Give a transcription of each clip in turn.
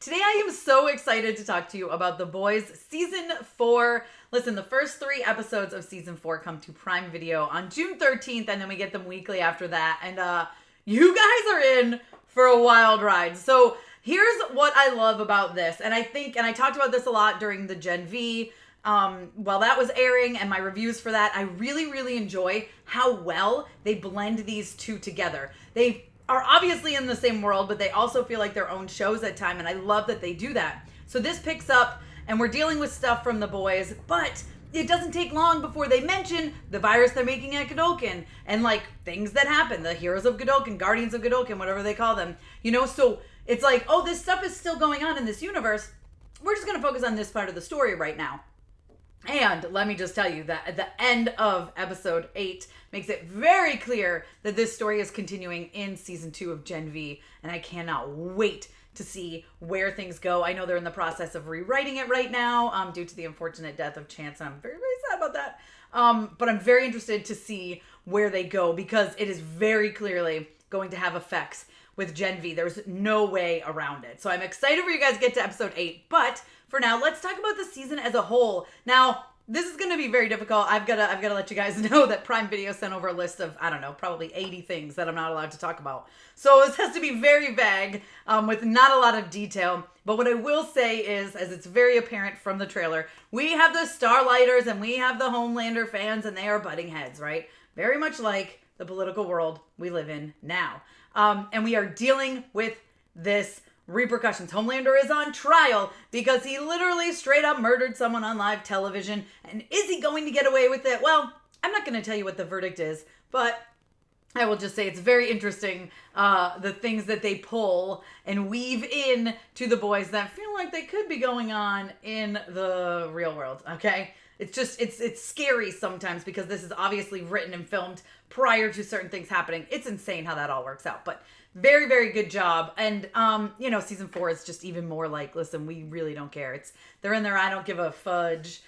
Today I am so excited to talk to you about The Boys Season 4. Listen, the first 3 episodes of Season 4 come to Prime Video on June 13th, and then we get them weekly after that. And you guys are in for a wild ride. So here's what I love about this. And I talked about this a lot during the Gen V, while that was airing and my reviews for that. I really, really enjoy how well they blend these two together. They are obviously in the same world, but they also feel like their own shows at time, and I love that they do that. So this picks up, and we're dealing with stuff from The Boys, but it doesn't take long before they mention the virus they're making at Godolkin, and like things that happen, the heroes of Godolkin, guardians of Godolkin, whatever they call them, so it's like, oh, this stuff is still going on in this universe. We're just going to focus on this part of the story right now. And let me just tell you that at the end of episode 8 makes it very clear that this story is continuing in season 2 of Gen V. And I cannot wait to see where things go. I know they're in the process of rewriting it right now due to the unfortunate death of Chance. And I'm very, very sad about that. But I'm very interested to see where they go because it is very clearly going to have effects with Gen V. There's no way around it. So I'm excited for you guys to get to episode 8. But for now, let's talk about the season as a whole. Now, this is going to be very difficult. I've got to let you guys know that Prime Video sent over a list of, I don't know, probably 80 things that I'm not allowed to talk about. So this has to be very vague with not a lot of detail. But what I will say is, as it's very apparent from the trailer, we have the Starlighters and we have the Homelander fans, and they are butting heads, right? Very much like the political world we live in now. And we are dealing with this repercussions. Homelander is on trial because he literally straight up murdered someone on live television. And is he going to get away with it? Well, I'm not going to tell you what the verdict is, but I will just say it's very interesting, the things that they pull and weave in to The Boys that feel like they could be going on in the real world, okay? It's just, it's scary sometimes because this is obviously written and filmed prior to certain things happening. It's insane how that all works out, but very, very good job. And, season 4 is just even more like, listen, we really don't care. They're in there, I don't give a fudge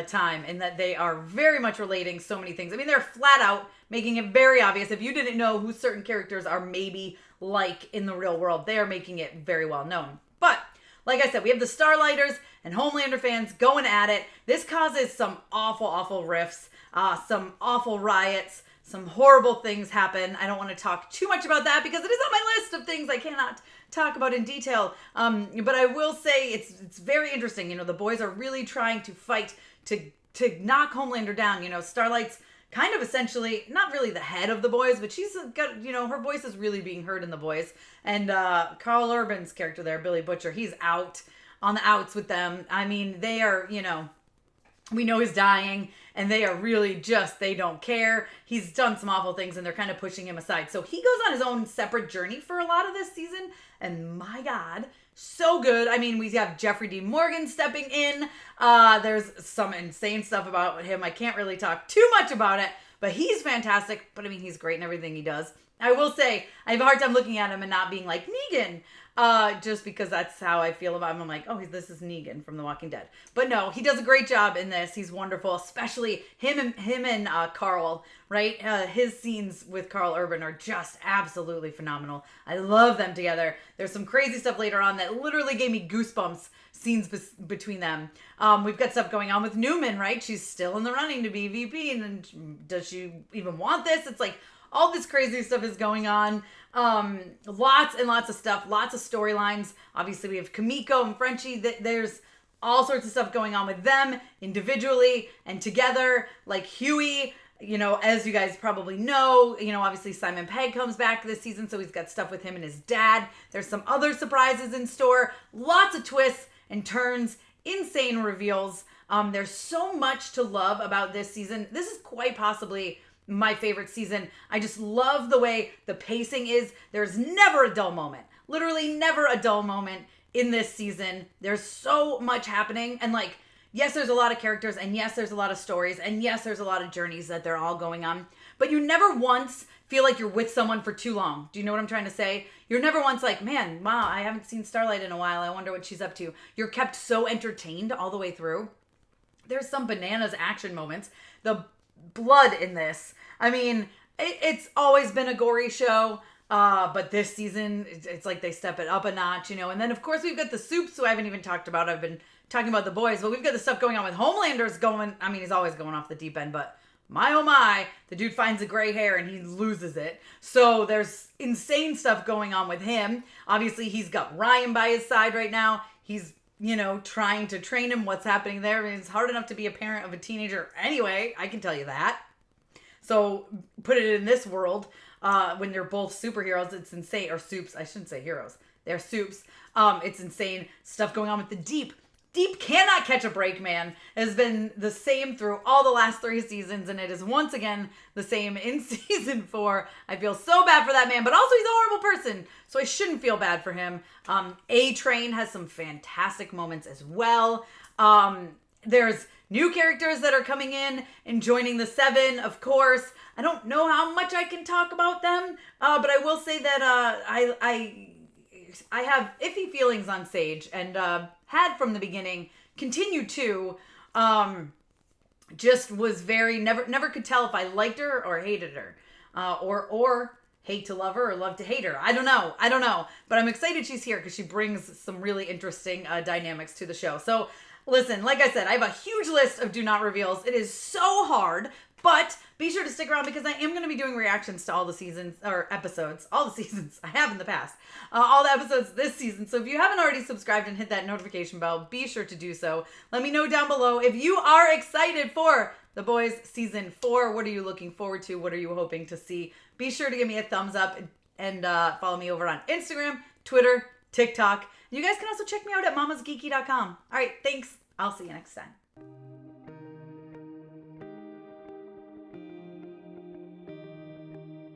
time, and that they are very much relating so many things. I mean, they're flat out making it very obvious. If you didn't know who certain characters are maybe like in the real world, they are making it very well known. But like I said, we have the Starlighters and Homelander fans going at it. This causes some awful, awful rifts, some awful riots, some horrible things happen. I don't want to talk too much about that because it is on my list of things I cannot talk about in detail. But I will say it's very interesting. The boys are really trying to fight to knock Homelander down. Starlight's kind of essentially not really the head of the boys, but she's got, her voice is really being heard in the boys. And Carl Urban's character there, Billy Butcher, he's out on the outs with them. I mean, they are, we know he's dying, and they are really just, they don't care. He's done some awful things, and they're kind of pushing him aside. So he goes on his own separate journey for a lot of this season, and my God, so good. I mean, we have Jeffrey D. Morgan stepping in. There's some insane stuff about him. I can't really talk too much about it, but he's fantastic. But I mean, he's great in everything he does. I will say, I have a hard time looking at him and not being like, Negan. Just because that's how I feel about him. I'm like, oh, this is Negan from The Walking Dead. But no, he does a great job in this. He's wonderful, especially him and Carl, right? His scenes with Carl Urban are just absolutely phenomenal. I love them together. There's some crazy stuff later on that literally gave me goosebumps, scenes between them. We've got stuff going on with Newman, right? She's still in the running to be VP, and then does she even want this? It's like, all this crazy stuff is going on. Lots and lots of stuff. Lots of storylines. Obviously, we have Kamiko and Frenchie. There's all sorts of stuff going on with them individually and together. Like Huey, as you guys probably know, obviously Simon Pegg comes back this season, so he's got stuff with him and his dad. There's some other surprises in store. Lots of twists and turns. Insane reveals. There's so much to love about this season. This is quite possibly my favorite season. I just love the way the pacing is. There's never a dull moment. Literally never a dull moment in this season. There's so much happening. And yes, there's a lot of characters. And yes, there's a lot of stories. And yes, there's a lot of journeys that they're all going on. But you never once feel like you're with someone for too long. Do you know what I'm trying to say? You're never once like, man, wow, I haven't seen Starlight in a while. I wonder what she's up to. You're kept so entertained all the way through. There's some bananas action moments. The blood in this. I mean, it's always been a gory show. But this season, it's like they step it up a notch, And then, of course, we've got the Soups, who I haven't even talked about. I've been talking about the boys, but we've got the stuff going on with Homelander's going. I mean, he's always going off the deep end, but my oh my, the dude finds a gray hair and he loses it. So there's insane stuff going on with him. Obviously, he's got Ryan by his side right now. He's, trying to train him. What's happening there? I mean, it's hard enough to be a parent of a teenager anyway. I can tell you that. So put it in this world, when they're both superheroes, it's insane. Or Soups, I shouldn't say heroes. They're Soups. It's insane stuff going on with the Deep. Deep cannot catch a break, man. It has been the same through all the last 3 seasons, and it is once again the same in season 4. I feel so bad for that man, but also he's a horrible person, so I shouldn't feel bad for him. A-Train has some fantastic moments as well. There's new characters that are coming in and joining the 7, of course. I don't know how much I can talk about them, but I will say that I have iffy feelings on Sage, and had from the beginning, continued to, just was very, never could tell if I liked her or hated her, or hate to love her or love to hate her. I don't know, but I'm excited she's here because she brings some really interesting dynamics to the show. So listen, like I said, I have a huge list of do not reveals. It is so hard, but be sure to stick around because I am going to be doing reactions to all the seasons or episodes, all the seasons I have in the past, all the episodes this season. So if you haven't already subscribed and hit that notification bell, be sure to do so. Let me know down below if you are excited for The Boys season 4. What are you looking forward to? What are you hoping to see? Be sure to give me a thumbs up and follow me over on Instagram, Twitter, TikTok. You guys can also check me out at MamasGeeky.com. All right, thanks. I'll see you next time.